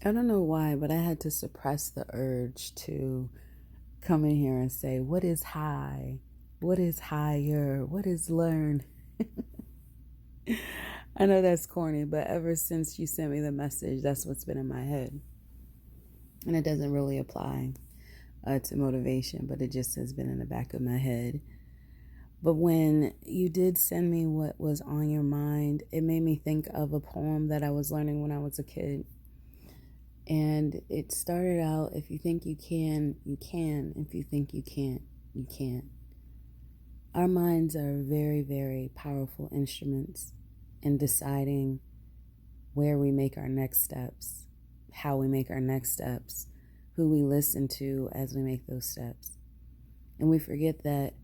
I don't know why, but I had to suppress the urge to come in here and say, what is high? What is higher? What is learn? I know that's corny, but ever since you sent me the message, that's what's been in my head. And it doesn't really apply to motivation, but it just has been in the back of my head. But when you did send me what was on your mind, it made me think of a poem that I was learning when I was a kid. And it started out, if you think you can, you can. If you think you can't, you can't. Our minds are very, very powerful instruments in deciding where we make our next steps, how we make our next steps, who we listen to as we make those steps. And we forget that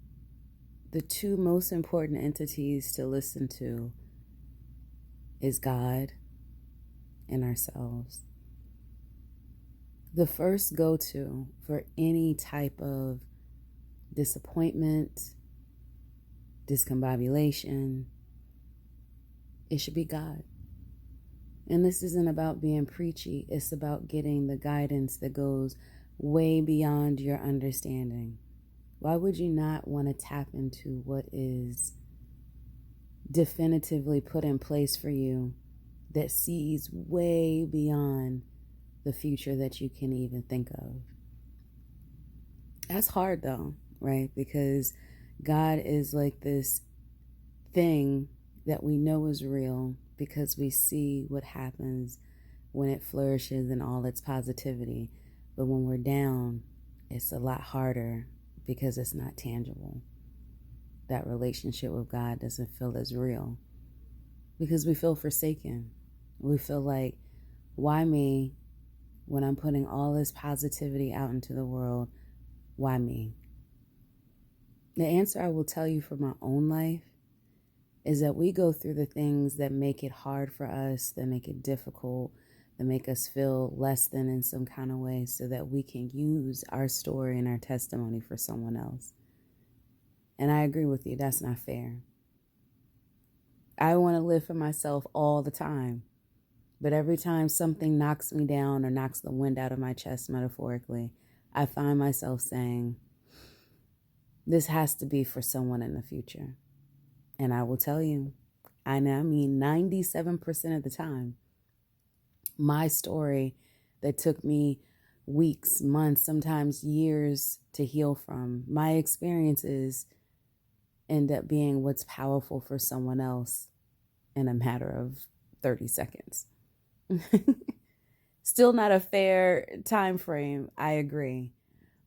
the two most important entities to listen to is God and ourselves. The first go-to for any type of disappointment, discombobulation, it should be God. And this isn't about being preachy. It's about getting the guidance that goes way beyond your understanding. Why would you not want to tap into what is definitively put in place for you that sees way beyond the future that you can even think of? That's hard though, right? Because God is like this thing that we know is real because we see what happens when it flourishes in all its positivity. But when we're down, it's a lot harder because it's not tangible. That relationship with God doesn't feel as real because we feel forsaken. We feel like, why me when I'm putting all this positivity out into the world? Why me? The answer I will tell you from my own life is that we go through the things that make it hard for us, that make it difficult, that make us feel less than in some kind of way so that we can use our story and our testimony for someone else. And I agree with you, that's not fair. I want to live for myself all the time. But every time something knocks me down or knocks the wind out of my chest, metaphorically, I find myself saying, this has to be for someone in the future. And I will tell you, I mean 97% of the time, my story that took me weeks, months, sometimes years to heal from, my experiences end up being what's powerful for someone else in a matter of 30 seconds. Still not a fair time frame, I agree.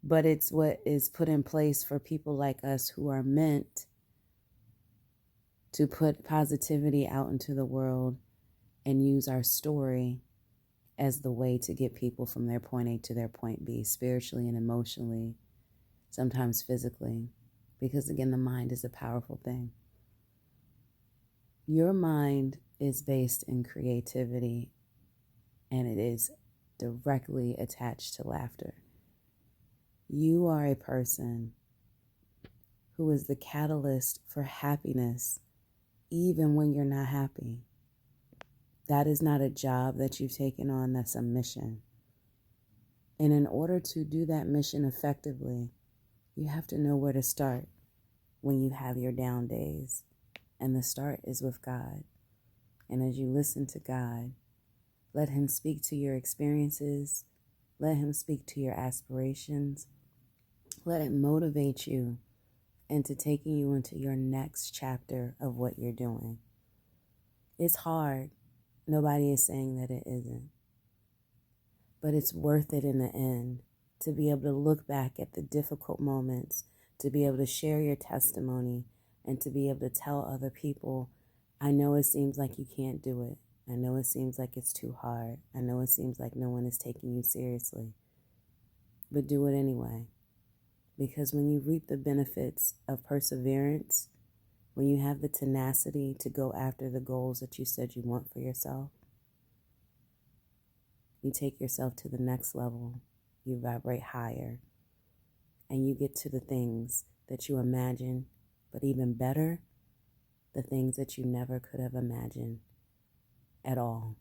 But it's what is put in place for people like us who are meant to put positivity out into the world and use our story as the way to get people from their point A to their point B, spiritually and emotionally, sometimes physically. Because again, the mind is a powerful thing. Your mind is based in creativity, and it is directly attached to laughter. You are a person who is the catalyst for happiness, even when you're not happy. That is not a job that you've taken on, that's a mission. And in order to do that mission effectively, you have to know where to start when you have your down days. And the start is with God. And as you listen to God, let Him speak to your experiences. Let Him speak to your aspirations. Let it motivate you into taking you into your next chapter of what you're doing. It's hard. Nobody is saying that it isn't. But it's worth it in the end to be able to look back at the difficult moments, to be able to share your testimony, and to be able to tell other people, I know it seems like you can't do it. I know it seems like it's too hard. I know it seems like no one is taking you seriously. But do it anyway. Because when you reap the benefits of perseverance, when you have the tenacity to go after the goals that you said you want for yourself, you take yourself to the next level, you vibrate higher, and you get to the things that you imagine, but even better, the things that you never could have imagined at all.